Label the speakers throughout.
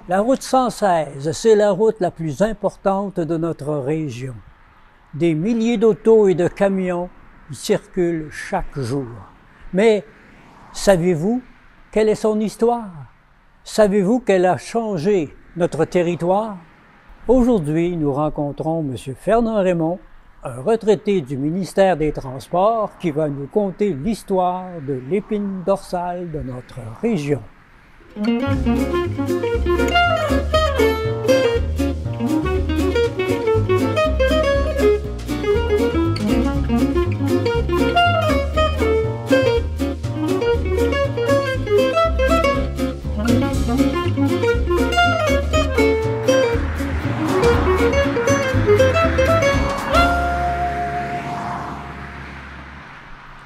Speaker 1: La route 116, c'est la route la plus importante de notre région. Des milliers d'autos et de camions y circulent chaque jour. Mais savez-vous quelle est son histoire? Savez-vous qu'elle a changé notre territoire? Aujourd'hui, nous rencontrons M. Fernand Raymond, un retraité du ministère des Transports qui va nous conter l'histoire de l'épine dorsale de notre région.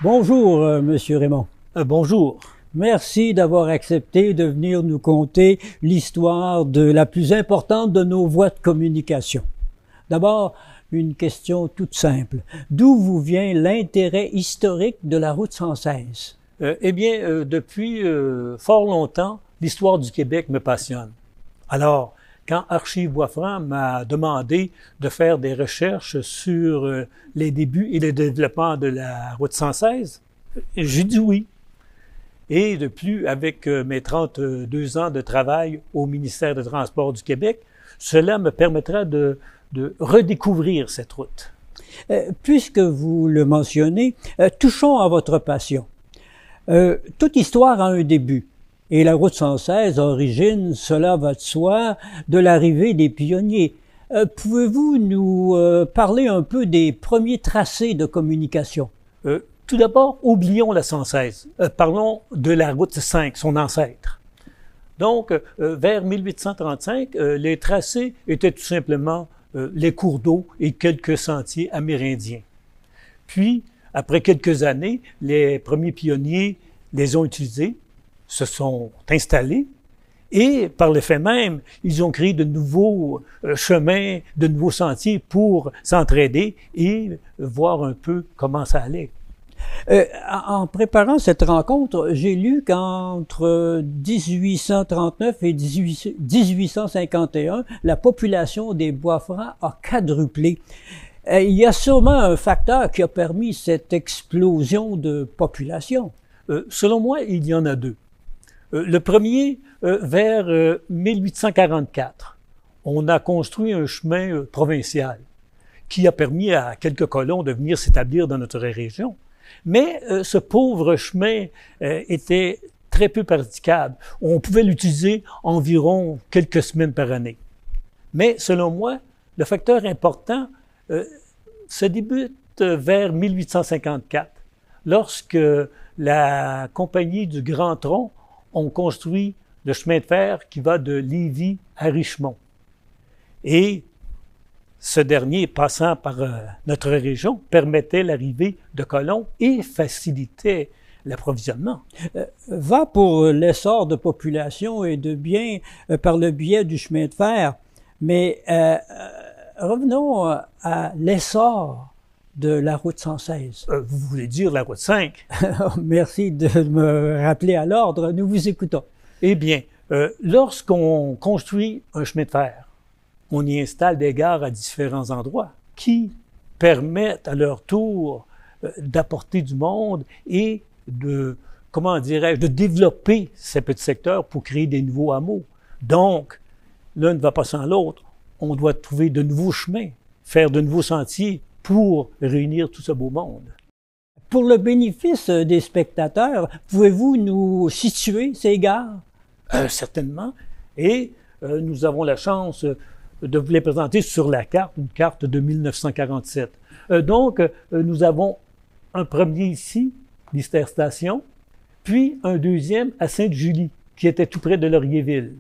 Speaker 1: Bonjour, Monsieur Raymond.
Speaker 2: Bonjour.
Speaker 1: Merci d'avoir accepté de venir nous conter l'histoire de la plus importante de nos voies de communication. D'abord, une question toute simple. D'où vous vient l'intérêt historique de la route 116?
Speaker 2: Depuis fort longtemps, l'histoire du Québec me passionne. Alors, quand Archives Boisfranc m'a demandé de faire des recherches sur les débuts et le développement de la route 116, j'ai dit oui. Et de plus, avec mes 32 ans de travail au ministère des Transports du Québec, cela me permettra de redécouvrir cette route.
Speaker 1: Puisque vous le mentionnez, touchons à votre passion. Toute histoire a un début. Et la route 116 origine, cela va de soi, de l'arrivée des pionniers. Pouvez-vous nous parler un peu des premiers tracés de communication?
Speaker 2: Tout d'abord, oublions la 116. Parlons de la route 5, son ancêtre. Donc, vers 1835, les tracés étaient tout simplement les cours d'eau et quelques sentiers amérindiens. Puis, après quelques années, les premiers pionniers les ont utilisés, se sont installés et, par le fait même, ils ont créé de nouveaux chemins, de nouveaux sentiers pour s'entraider et voir un peu comment ça allait.
Speaker 1: En préparant cette rencontre, j'ai lu qu'entre 1839 et 1851, la population des Boisfrancs a quadruplé. Il y a sûrement un facteur qui a permis cette explosion de population.
Speaker 2: Selon moi, il y en a deux. Le premier, vers 1844, on a construit un chemin provincial qui a permis à quelques colons de venir s'établir dans notre région. Mais ce pauvre chemin était très peu praticable. On pouvait l'utiliser environ quelques semaines par année. Mais selon moi, le facteur important se débute vers 1854, lorsque la compagnie du Grand Tronc ont construit le chemin de fer qui va de Lévis à Richemont. Et ce dernier, passant par notre région, permettait l'arrivée de colons et facilitait l'approvisionnement.
Speaker 1: Va pour l'essor de population et de biens par le biais du chemin de fer, mais revenons à l'essor de la route 116.
Speaker 2: Vous voulez dire la route 5?
Speaker 1: Merci de me rappeler à l'ordre. Nous vous écoutons.
Speaker 2: Eh bien, lorsqu'on construit un chemin de fer, on y installe des gares à différents endroits qui permettent à leur tour d'apporter du monde et de, comment dirais-je, de développer ces petits secteurs pour créer des nouveaux hameaux. Donc, l'un ne va pas sans l'autre. On doit trouver de nouveaux chemins, faire de nouveaux sentiers pour réunir tout ce beau monde.
Speaker 1: Pour le bénéfice des spectateurs, pouvez-vous nous situer ces gares?
Speaker 2: Certainement. Et nous avons la chance de vous les présenter sur la carte, une carte de 1947. Nous avons un premier ici, Lister Station, puis un deuxième à Sainte-Julie, qui était tout près de Laurierville.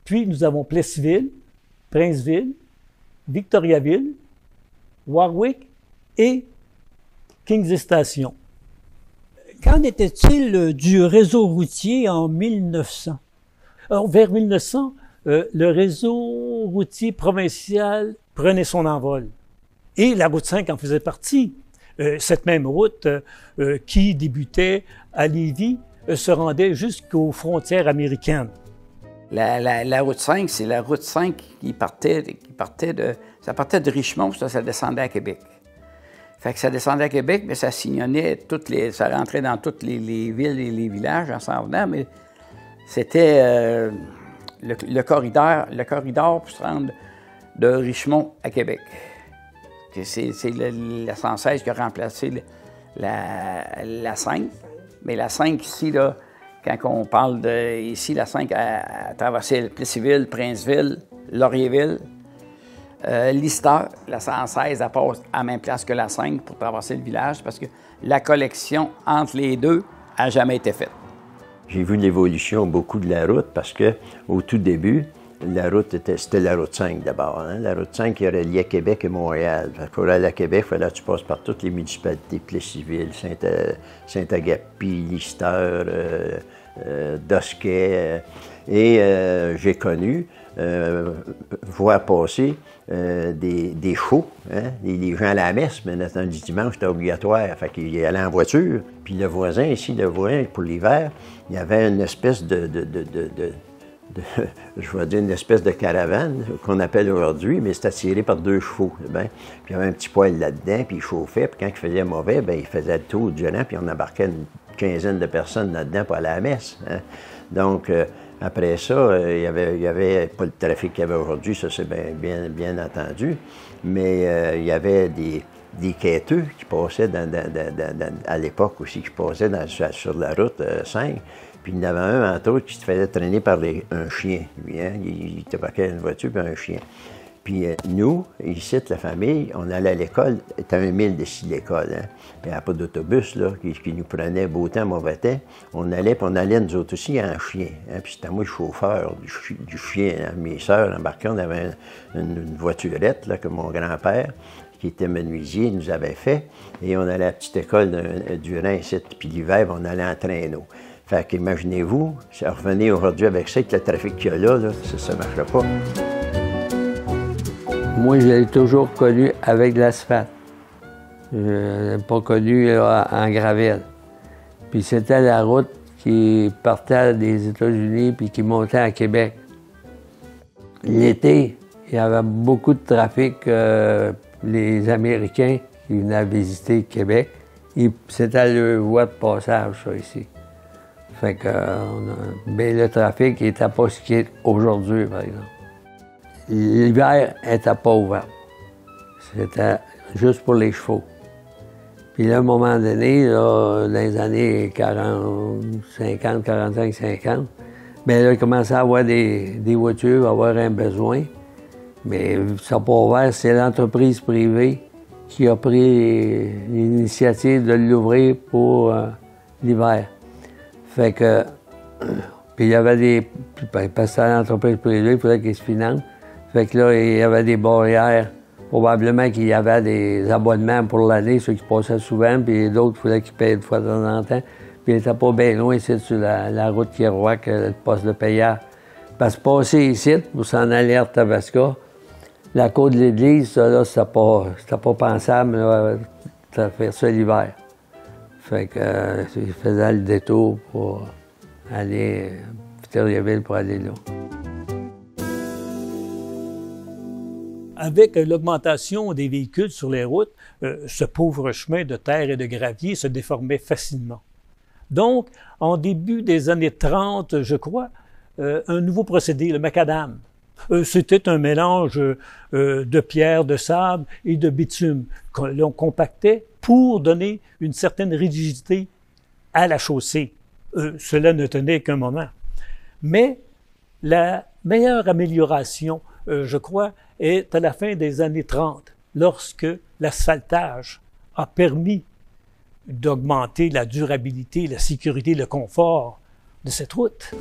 Speaker 2: Puis nous avons Plessisville, Princeville, Victoriaville, Warwick et Kingsley Station.
Speaker 1: Qu'en était-il du réseau routier en 1900?
Speaker 2: Alors, vers 1900, le réseau routier provincial prenait son envol. Et la route 5 en faisait partie. Cette même route qui débutait à Lévis se rendait jusqu'aux frontières américaines.
Speaker 3: La route 5, c'est la route 5 qui partait de Richmond, ça descendait à Québec. Fait que ça descendait à Québec, mais ça sillonnait ça rentrait dans toutes les villes et les villages en s'en venant, mais c'était le corridor pour se rendre de Richmond à Québec. C'est la 116 qui a remplacé la 5. Mais la 5 ici, là, quand on parle de ici, la 5 a traversé Plessisville, Princeville, Laurierville, Lister. La 116, elle passe à la même place que la 5 pour traverser le village parce que la collection entre les deux n'a jamais été faite.
Speaker 4: J'ai vu l'évolution beaucoup de la route parce que au tout début, la route c'était la route 5 d'abord. Hein? La route 5 qui reliait Québec et Montréal. Pour aller à Québec, il fallait que tu passes par toutes les municipalités, Plessisville, Saint-Agapi, Lister, Dosquet. J'ai connu voir passer des chevaux. Hein? Les gens à la messe, mais le dimanche, c'était obligatoire. Fait qu'ils allaient en voiture. Puis le voisin ici, pour l'hiver, il y avait une espèce je vais dire une espèce de caravane qu'on appelle aujourd'hui, mais c'était tiré par 2 chevaux. Bien. Puis il y avait un petit poêle là-dedans, puis il chauffait, puis quand il faisait mauvais, bien, il faisait le tour du gênant, puis on embarquait une quinzaine de personnes là-dedans pour aller à la messe. Hein. Donc, après ça, il y avait pas le trafic qu'il y avait aujourd'hui, ça c'est bien entendu, mais il y avait des quêteux qui passaient à l'époque aussi, qui passaient sur la route 5. Puis il y en avait un, entre autres, qui se faisait traîner par un chien, lui. Hein? Il débarquait une voiture puis un chien. Puis nous, ici, la famille, on allait à l'école, c'était 1 mile d'ici l'école. Hein? Puis il n'y avait pas d'autobus là, qui nous prenait beau temps, mauvais temps. On allait nous autres aussi en chien. Hein? Puis c'était moi le chauffeur du chien. Hein? Mes sœurs embarquaient, on avait une voiturette là, que mon grand-père, qui était menuisier, nous avait fait. Et on allait à la petite école du Rhin ici. Puis l'hiver, on allait en traîneau. Fait qu'imaginez-vous, si on revenait aujourd'hui avec ça, avec le trafic qu'il y a là, ça ne marcherait pas.
Speaker 5: Moi, je l'ai toujours connu avec de l'asphalte. Je ne l'ai pas connu là, en gravelle. Puis c'était la route qui partait des États-Unis puis qui montait à Québec. L'été, il y avait beaucoup de trafic. Les Américains qui venaient visiter Québec, c'était leur voie de passage, ça, ici. Fait que le trafic n'était pas ce qu'il est aujourd'hui, par exemple. L'hiver n'était pas ouvert. C'était juste pour les chevaux. Puis là, à un moment donné, là, dans les années 45-50, bien là, il commençait à avoir des voitures, à avoir un besoin. Mais ça n'a pas ouvert, c'est l'entreprise privée qui a pris l'initiative de l'ouvrir pour l'hiver. Fait que, puis il y avait parce que c'était l'entreprise privée, il fallait qu'ils se financent. Fait que là, il y avait des barrières. Probablement qu'il y avait des abonnements pour l'année, ceux qui passaient souvent, puis d'autres, il fallait qu'ils payent une fois de temps en temps. Puis il n'était pas bien loin ici, sur la route Kirouac, le poste de payage. Parce que passer ici, pour s'en aller à Arthabasca, la côte de l'église, ça, là, c'était pas pensable là, de faire ça l'hiver. Fait que je faisais le détour pour aller à Victoriaville pour aller là.
Speaker 2: Avec l'augmentation des véhicules sur les routes, ce pauvre chemin de terre et de gravier se déformait facilement. Donc, en début des années 30, je crois, un nouveau procédé, le macadam. C'était un mélange de pierre, de sable et de bitume qu'on compactait pour donner une certaine rigidité à la chaussée. Cela ne tenait qu'un moment. Mais la meilleure amélioration, je crois, est à la fin des années 30, lorsque l'asphaltage a permis d'augmenter la durabilité, la sécurité, le confort de cette route.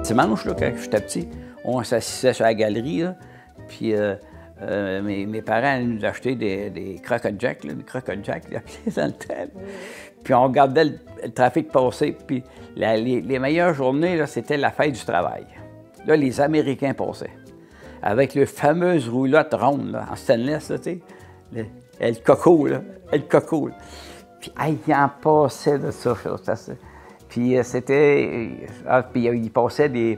Speaker 3: Dimanche, là, quand j'étais petit, on s'assisait sur la galerie, là, puis mes parents nous achetaient des croque-jack, des croque-jack, dans le temps. Puis on regardait le trafic passer, puis les meilleures journées, là, c'était la fête du travail. Là, les Américains passaient, avec le fameuse roulotte ronde, là, en stainless, là, tu sais, le coco, là, le coco. Là. Puis, ils en passaient de ça. Puis c'était... puis il passait des...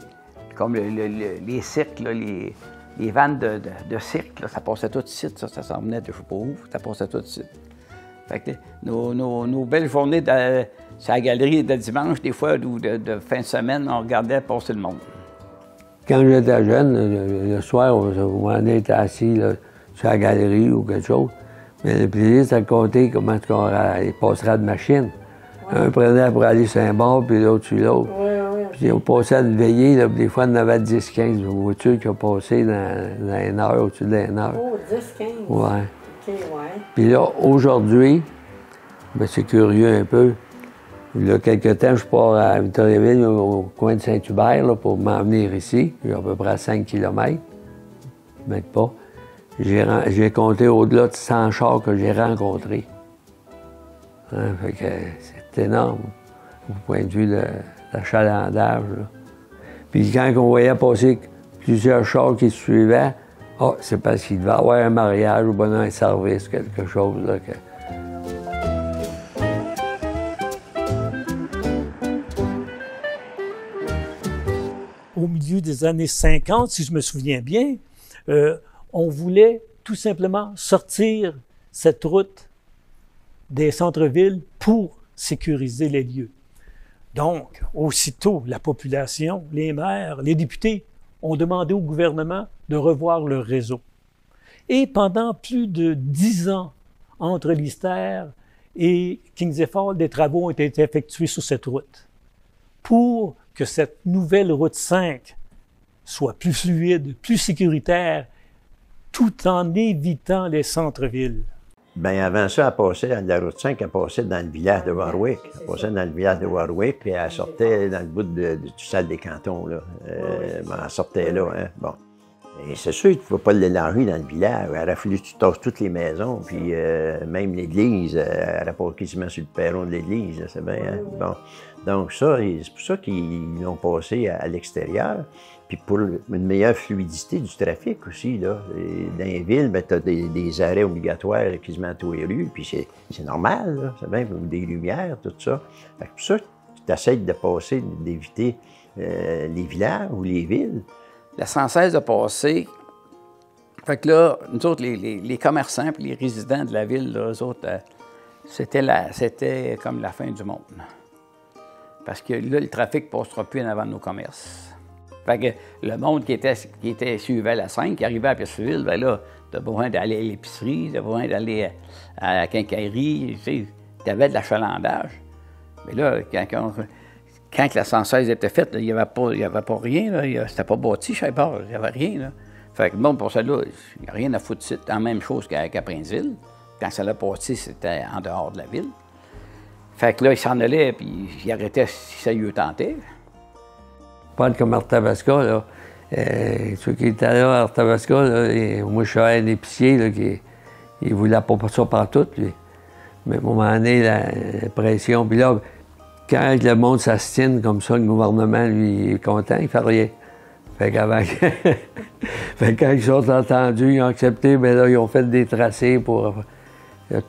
Speaker 3: Comme les cirques, là, les vannes de cirque, là, ça passait tout de suite, ça s'en venait de je sais pas où, ça passait tout de suite. Fait que nos belles journées sur la galerie de dimanche, des fois, ou de fin de semaine, on regardait passer le monde.
Speaker 5: Quand j'étais jeune, le soir, on était assis là, sur la galerie ou quelque chose. Mais le plaisir, c'était de compter comment il passera de machine. Ouais. Un prenait pour aller sur un bord, puis l'autre sur l'autre. Ouais. Puis on passait à une veillée, là, des fois, on en avait 10-15 voitures qui ont passé dans une heure, au-dessus d'une heure.
Speaker 6: Oh, 10-15?
Speaker 5: Ouais.
Speaker 6: OK, ouais.
Speaker 5: Puis là, aujourd'hui, ben, c'est curieux un peu. Il y a quelque temps, je pars à Victoriaville, au coin de Saint-Hubert, là, pour m'en venir ici. J'ai à peu près 5 km. Même pas. J'ai compté au-delà de 100 chars que j'ai rencontrés. Hein, fait que c'est énorme, au point de vue de l'achalandage. Puis quand on voyait passer plusieurs chars qui suivaient, c'est parce qu'il devait y avoir un mariage ou bien un service, quelque chose. Là,
Speaker 2: Au milieu des années 50, si je me souviens bien, on voulait tout simplement sortir cette route des centres-villes pour sécuriser les lieux. Donc, aussitôt, la population, les maires, les députés ont demandé au gouvernement de revoir leur réseau. Et pendant plus de 10 ans, entre Lister et Kings Fall, des travaux ont été effectués sur cette route pour que cette nouvelle route 5 soit plus fluide, plus sécuritaire, tout en évitant les centres-villes.
Speaker 4: Bien, avant ça, elle passait, la route 5, elle passait dans le village de Warwick. Elle passait dans le village de Warwick, puis elle sortait dans le bout du salle des cantons, là. Elle sortait là, hein. Bon. Et c'est sûr que tu ne vas pas l'élargir dans le village. Il aurait fallu que tu tasses toutes les maisons, puis même l'église, elle aurait pas quasiment sur le perron de l'église, c'est bien, hein? Bon. Donc ça, c'est pour ça qu'ils l'ont passé à l'extérieur. Puis pour une meilleure fluidité du trafic aussi, là. Et dans les villes, ben, tu as des arrêts obligatoires quasiment à tous les rues, puis c'est normal, là, c'est bien, des lumières, tout ça. Fait que pour ça, tu essaies de passer, d'éviter les villages ou les villes.
Speaker 3: La 116 a passé. Fait que là, nous autres, les commerçants et les résidents de la ville, là, eux autres, c'était comme la fin du monde. Parce que là, le trafic ne passera plus en avant de nos commerces. Fait que le monde qui suivait la 5, qui arrivait à Pierceville, bien là, t'as besoin d'aller à l'épicerie, t'as besoin d'aller à la quincaillerie, tu sais, t'avais de l'achalandage. Mais là, quand la 116 était faite, il n'y avait pas rien, là, c'était pas bâti, je sais pas, il n'y avait rien, là. Fait que bon, pour ça, là, il n'y a rien à foutre de la même chose qu'à Princeville. Quand ça l'a bâti, c'était en dehors de la ville. Fait que là, il s'en allait, puis il arrêtait si ça lui tentait.
Speaker 5: Pas comme Arthabasca, là. Ceux qui étaient là à Arthabasca, là, moi, je suis un épicier, là, qui ne voulait pas ça partout, lui. Mais à un moment donné, la pression, puis là, quand le monde s'astine comme ça, le gouvernement, lui, il est content, il fait rien. Fait qu'avant... fait que quand ils sont entendus, ils ont accepté, bien là, ils ont fait des tracés pour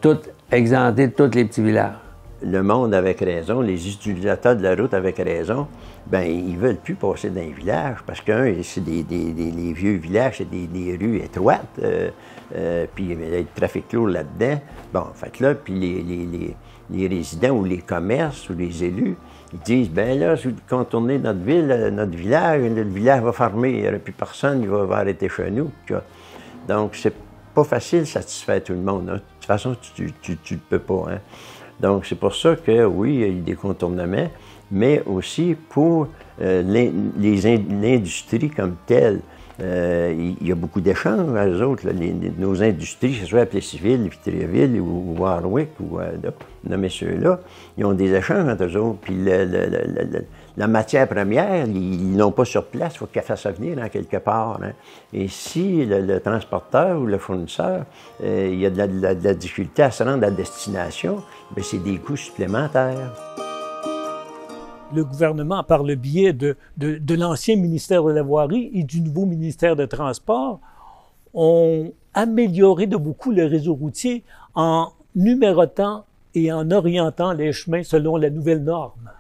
Speaker 5: tout exempter de tous les petits villages.
Speaker 4: Le monde avec raison, les utilisateurs de la route avec raison, bien, ils ne veulent plus passer dans les villages parce que, c'est les vieux villages, c'est des rues étroites, puis il y a du trafic lourd là-dedans. Bon, fait que là, puis les résidents ou les commerces ou les élus, ils disent, bien là, si vous contournez notre ville, notre village, le village va fermer, il n'y aura plus personne, il va arrêter chez nous. Donc, c'est pas facile de satisfaire tout le monde. Hein. De toute façon, tu ne peux pas. Hein. Donc, c'est pour ça que, oui, il y a eu des contournements, mais aussi pour l'industrie comme telle. Il y a beaucoup d'échanges, eux autres, là, nos industries, que ce soit à Plessisville, Victoriaville ou Warwick, ou nommer ceux-là, ils ont des échanges entre eux autres. Puis la matière première, ils l'ont pas sur place, il faut qu'elle fasse venir en quelque part. Hein. Et si le transporteur ou le fournisseur, il y a de la difficulté à se rendre à destination, bien, c'est des coûts supplémentaires.
Speaker 2: Le gouvernement, par le biais de l'ancien ministère de la Voirie et du nouveau ministère des Transports, ont amélioré de beaucoup le réseau routier en numérotant et en orientant les chemins selon la nouvelle norme.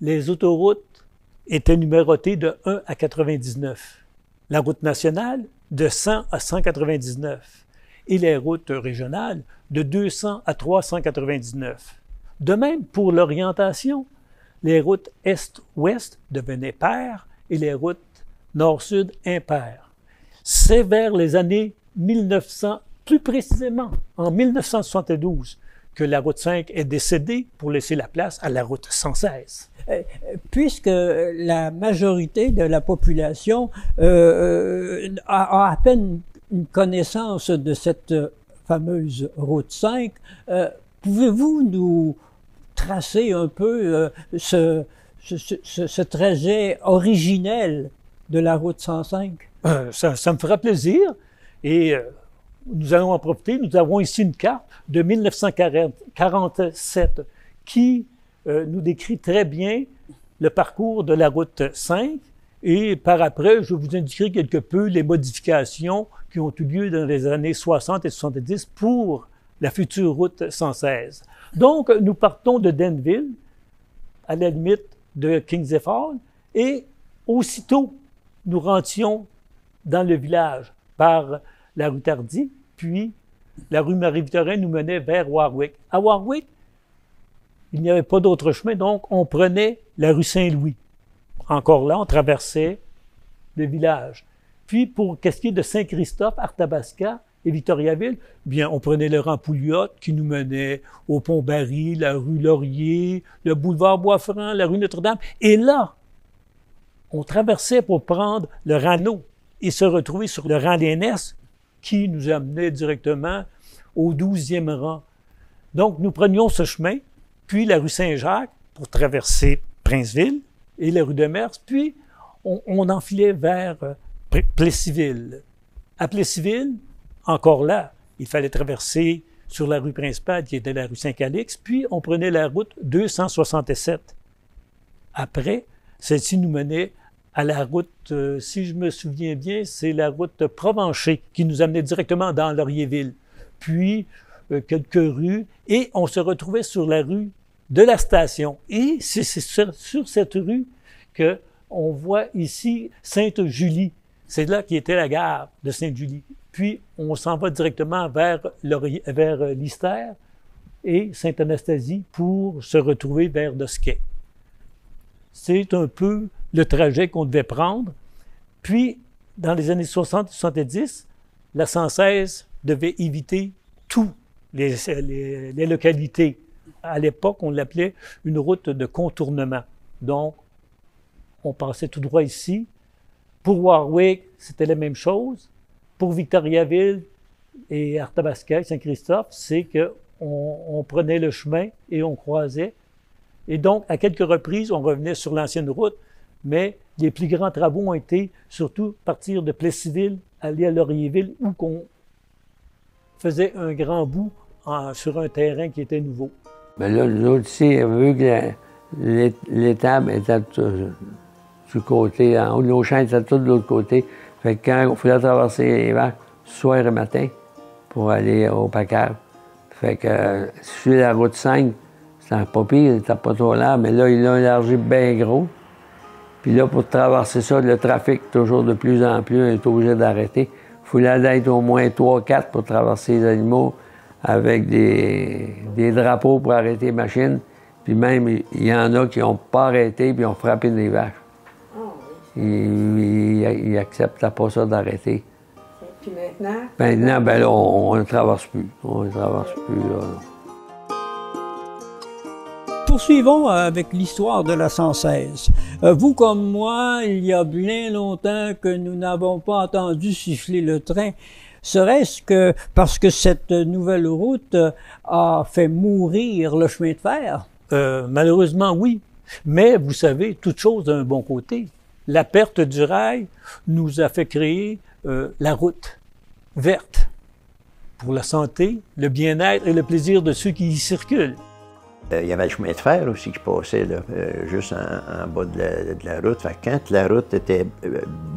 Speaker 2: les autoroutes étaient numérotées de 1 à 99, la route nationale de 100 à 199 et les routes régionales de 200 à 399. De même, pour l'orientation, les routes est-ouest devenaient paires et les routes nord-sud impaires. C'est vers les années 1900, plus précisément en 1972, que la route 5 est décédée pour laisser la place à la route 116.
Speaker 1: Puisque la majorité de la population a à peine une connaissance de cette fameuse route 5, pouvez-vous nous tracer un peu ce trajet originel de la route 105?
Speaker 2: Ça me fera plaisir et nous allons en profiter. Nous avons ici une carte de 1947 qui nous décrit très bien le parcours de la route 5 et par après, je vous indiquerai quelque peu les modifications qui ont eu lieu dans les années 60 et 70 pour la future route 116. Donc, nous partons de Denville, à la limite de Kings Fall, et aussitôt, nous rentions dans le village par la rue Tardy, puis la rue Marie-Victorin nous menait vers Warwick. À Warwick, il n'y avait pas d'autre chemin, donc on prenait la rue Saint-Louis. Encore là, on traversait le village. Puis, pour qu'est-ce qui est de Saint-Christophe, Arthabasca et Victoriaville, bien, on prenait le rang Pouliot qui nous menait au Pont-Barry, la rue Laurier, le boulevard Bois-Franc, la rue Notre-Dame. Et là, on traversait pour prendre le rang Nau et se retrouver sur le rang Lénès qui nous amenait directement au 12e rang. Donc, nous prenions ce chemin, puis la rue Saint-Jacques pour traverser Princeville et la rue de Mers, puis on enfilait vers Plessisville. À Plessisville, encore là, il fallait traverser sur la rue principale qui était la rue Saint-Calix, puis on prenait la route 267. Après, celle-ci nous menait à la route, si je me souviens bien, c'est la route Provencher qui nous amenait directement dans Laurierville. Puis, quelques rues, et on se retrouvait sur la rue de la station. Et c'est sur cette rue qu'on voit ici Sainte-Julie. C'est là qui était la gare de Sainte-Julie. Puis, on s'en va directement vers Lister et Sainte-Anastasie pour se retrouver vers Dosquet. C'est un peu le trajet qu'on devait prendre. Puis, dans les années 60 et 70, la 116 devait éviter toutes les localités. À l'époque, on l'appelait une route de contournement. Donc, on passait tout droit ici. Pour Warwick, c'était la même chose. Pour Victoriaville et Arthabasca, Saint-Christophe, c'est qu'on prenait le chemin et on croisait. Et donc, à quelques reprises, on revenait sur l'ancienne route, mais les plus grands travaux ont été surtout partir de Plessisville, aller à Laurierville, où qu'on faisait un grand bout sur un terrain qui était nouveau.
Speaker 5: Bien là, nous autres ici, vu que l'étable était du côté, en haut de nos champs était tout de l'autre côté, fait que quand il fallait traverser les vaches, soir et matin, pour aller au Paccard. Fait que sur la route 5, c'était pas pire, il n'était pas trop large, mais là, il l'a élargi bien gros. Puis là, pour traverser ça, le trafic, toujours de plus en plus, on est obligé d'arrêter. Il fallait être au moins 3-4 pour traverser les animaux avec des drapeaux pour arrêter les machines. Puis même, il y en a qui n'ont pas arrêté puis ont frappé des vaches. Ils n'acceptaient pas ça d'arrêter.
Speaker 6: Puis maintenant?
Speaker 5: Maintenant, ben là, on ne traverse plus. On ne traverse plus, là.
Speaker 1: Poursuivons avec l'histoire de la 116. Vous comme moi, il y a bien longtemps que nous n'avons pas entendu siffler le train. Serait-ce que parce que cette nouvelle route a fait mourir le chemin de fer?
Speaker 2: Malheureusement, oui. Mais vous savez, toute chose a un bon côté. La perte du rail nous a fait créer la route verte pour la santé, le bien-être et le plaisir de ceux qui y circulent.
Speaker 4: Il y avait le chemin de fer aussi qui passait là, juste en bas de la route. Fait que quand la route était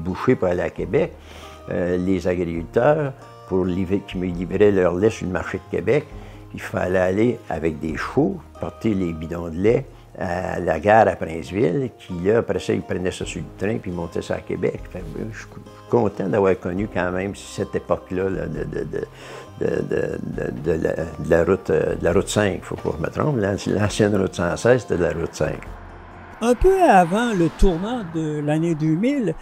Speaker 4: bouchée pour aller à Québec, les agriculteurs, qui me livraient leur lait sur le marché de Québec, il fallait aller avec des chevaux, porter les bidons de lait à la gare à Princeville, qui là, après ça, ils prenaient ça sur le train, puis ils montaient ça à Québec. Fait que, je suis content d'avoir connu quand même cette époque-là là, de la route 5, il ne faut pas que je me trompe. L'ancienne route 116, c'était de la route 5.
Speaker 1: Un peu avant le tournant de l'année 2000,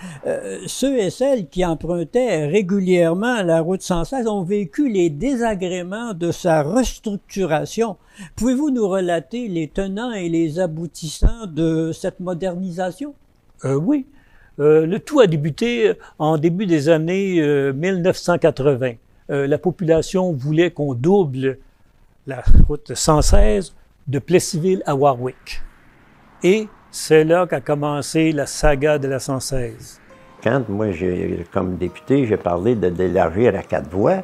Speaker 1: ceux et celles qui empruntaient régulièrement la route 116 ont vécu les désagréments de sa restructuration. Pouvez-vous nous relater les tenants et les aboutissants de cette modernisation?
Speaker 2: Oui. Le tout a débuté en début des années 1980. La population voulait qu'on double la route 116 de Plessisville à Warwick. Et c'est là qu'a commencé la saga de la 116.
Speaker 4: Quand moi, comme député, j'ai parlé d'élargir à 4 voies,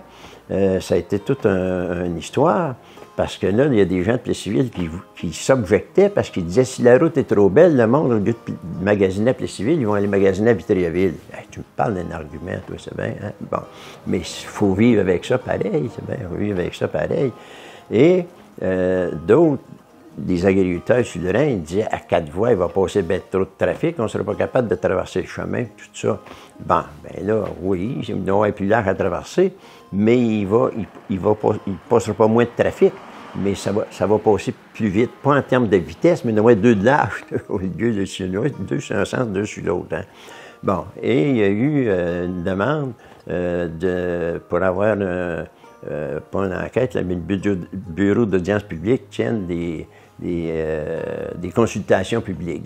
Speaker 4: ça a été toute une histoire, parce que là, il y a des gens de Plessisville qui s'objectaient parce qu'ils disaient si la route est trop belle, le monde, au lieu de magasiner à Plessisville, ils vont aller magasiner à Victoriaville. Hey, tu me parles d'un argument, toi, c'est bien. Hein? Bon. Mais il faut vivre avec ça pareil, c'est bien, il faut vivre avec ça pareil. Et d'autres, des agriculteurs sur le Rhin, ils disaient à 4 voies, il va passer bien trop de trafic, on ne sera pas capable de traverser le chemin, tout ça. Bon, bien là, oui, il doit être plus large à traverser, mais il passera pas moins de trafic, mais ça va passer plus vite, pas en termes de vitesse, mais au moins 2 de large, au lieu de sur l'autre, 2 sur un sens, 2 sur l'autre. Hein. Bon, et il y a eu une demande pour avoir, pas une enquête, là, mais le bureau d'audience publique tienne des consultations publiques,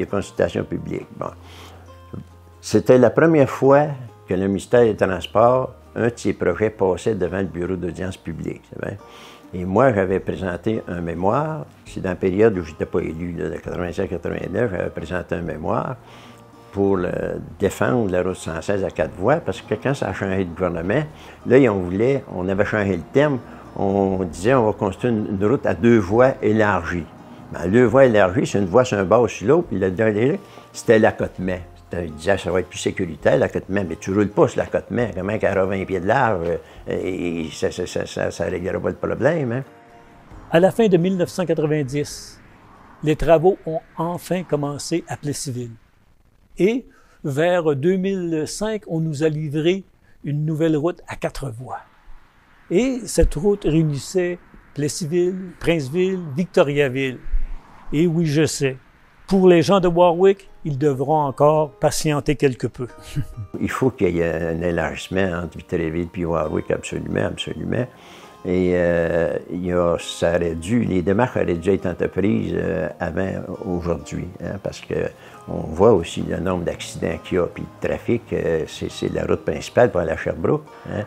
Speaker 4: Bon. C'était la première fois que le ministère des Transports, un de ses projets passait devant le bureau d'audience publique. Et moi, j'avais présenté un mémoire, c'est dans la période où je n'étais pas élu, là, de 87-89, j'avais présenté un mémoire pour défendre la route 116 à 4 voies, parce que quand ça a changé de gouvernement, là, on avait changé le terme, on disait on va construire une route à 2 voies élargies. Bien, 2 voies élargies, c'est une voie sur un bord sur l'autre, puis le dernier, c'était l'accotement. Il disait ça va être plus sécuritaire, l'accotement, mais tu ne roules pas sur l'accotement, comment qu'elle aura 20 pieds de large, et ça ne réglera pas le problème. Hein?
Speaker 2: À la fin de 1990, les travaux ont enfin commencé à Plessisville. Et vers 2005, on nous a livré une nouvelle route à 4 voies. Et cette route réunissait Plessisville, Princeville, Victoriaville. Et oui, je sais, pour les gens de Warwick, ils devront encore patienter quelque peu.
Speaker 4: Il faut qu'il y ait un élargissement entre Victoriaville et Warwick, absolument, absolument. Et les démarches auraient dû être entreprises avant aujourd'hui, hein, parce qu'on voit aussi le nombre d'accidents qu'il y a, puis le trafic, c'est la route principale pour aller à Sherbrooke. Hein.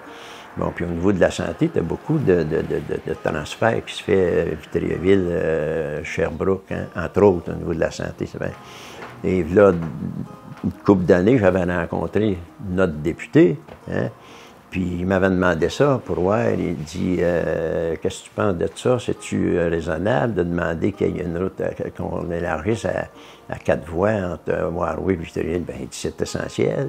Speaker 4: Bon, puis au niveau de la santé, tu as beaucoup de transferts qui se fait Victoriaville, Sherbrooke, hein, entre autres, au niveau de la santé, c'est bien. Et là, une couple d'années, j'avais rencontré notre député, hein, puis il m'avait demandé ça pour voir. Il dit qu'est-ce que tu penses de ça? C'est-tu raisonnable de demander qu'il y ait une route, qu'on élargisse à 4 voies entre Warwick et Victoriaville? Bien, il dit c'est essentiel,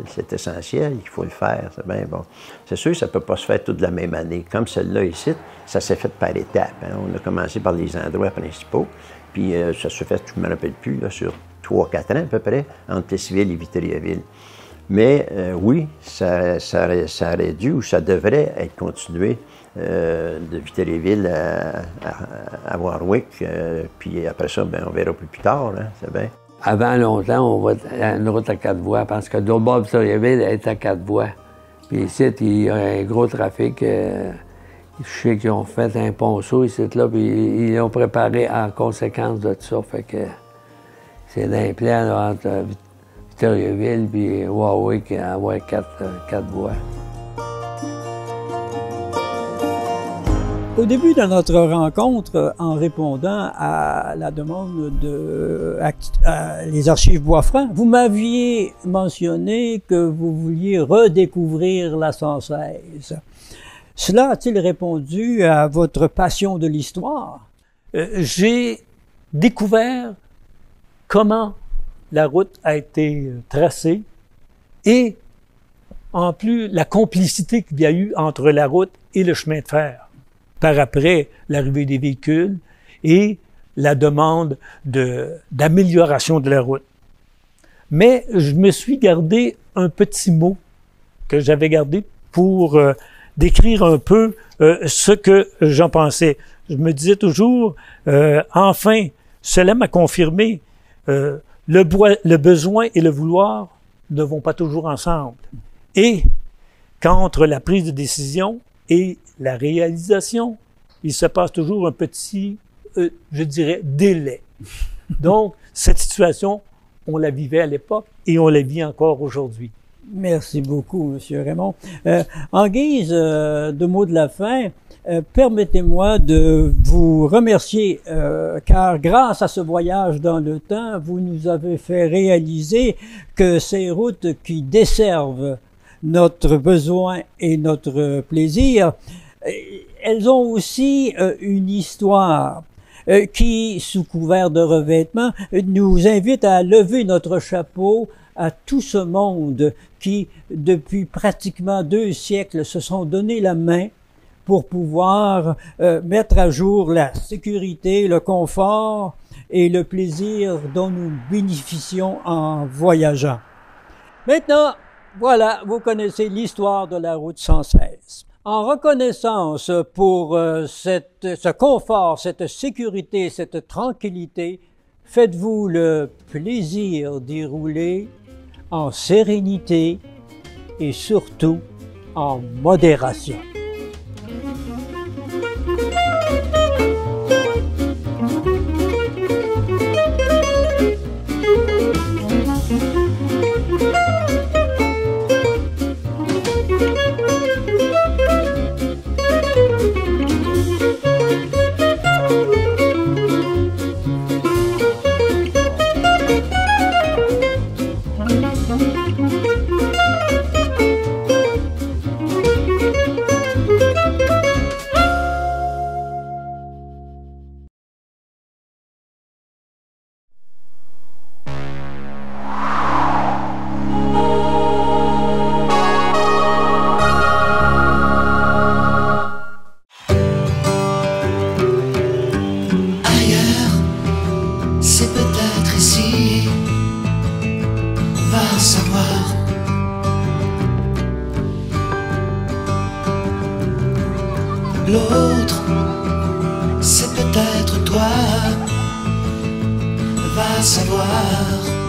Speaker 4: il faut le faire. C'est bien bon. C'est sûr que ça ne peut pas se faire toute la même année. Comme celle-là ici, ça s'est fait par étapes. Hein. On a commencé par les endroits principaux, puis ça se fait, je ne me rappelle plus, là, sur 3-4 ans à peu près, entre Plessisville et Victoriaville. Mais oui, ça aurait dû ou ça devrait être continué de Victoriaville à Warwick. Puis après ça, ben, on verra plus tard, hein, c'est bien.
Speaker 5: Avant longtemps, on va à une route à 4 voies parce que d'autre bord, Victoriaville est à 4 voies. Puis ici, il y a un gros trafic. Je sais qu'ils ont fait un ponceau ici, là, puis ils l'ont préparé en conséquence de tout ça. Fait que c'est d'un plan là, entre Victoriaville et Warwick à avoir 4 voies.
Speaker 1: Au début de notre rencontre, en répondant à la demande les archives Bois-Franc, vous m'aviez mentionné que vous vouliez redécouvrir la 116. Cela a-t-il répondu à votre passion de l'histoire?
Speaker 2: J'ai découvert comment la route a été tracée et, en plus, la complicité qu'il y a eu entre la route et le chemin de fer par après l'arrivée des véhicules et la demande d'amélioration de la route. Mais je me suis gardé un petit mot que j'avais gardé pour décrire un peu ce que j'en pensais. Je me disais toujours, enfin, cela m'a confirmé, le besoin et le vouloir ne vont pas toujours ensemble. Et qu'entre la prise de décision et la réalisation, il se passe toujours un petit, je dirais, délai. Donc, cette situation, on la vivait à l'époque et on la vit encore aujourd'hui.
Speaker 1: Merci beaucoup, M. Raymond. En guise de mot de la fin, permettez-moi de vous remercier, car grâce à ce voyage dans le temps, vous nous avez fait réaliser que ces routes qui desservent notre besoin et notre plaisir, elles ont aussi une histoire qui, sous couvert de revêtement, nous invite à lever notre chapeau à tout ce monde qui, depuis pratiquement 2 siècles, se sont donné la main pour pouvoir mettre à jour la sécurité, le confort et le plaisir dont nous bénéficions en voyageant. Maintenant, voilà, vous connaissez l'histoire de la route 116. En reconnaissance pour ce confort, cette sécurité, cette tranquillité, faites-vous le plaisir d'y rouler en sérénité et surtout en modération.
Speaker 6: L'autre, c'est peut-être toi, va savoir.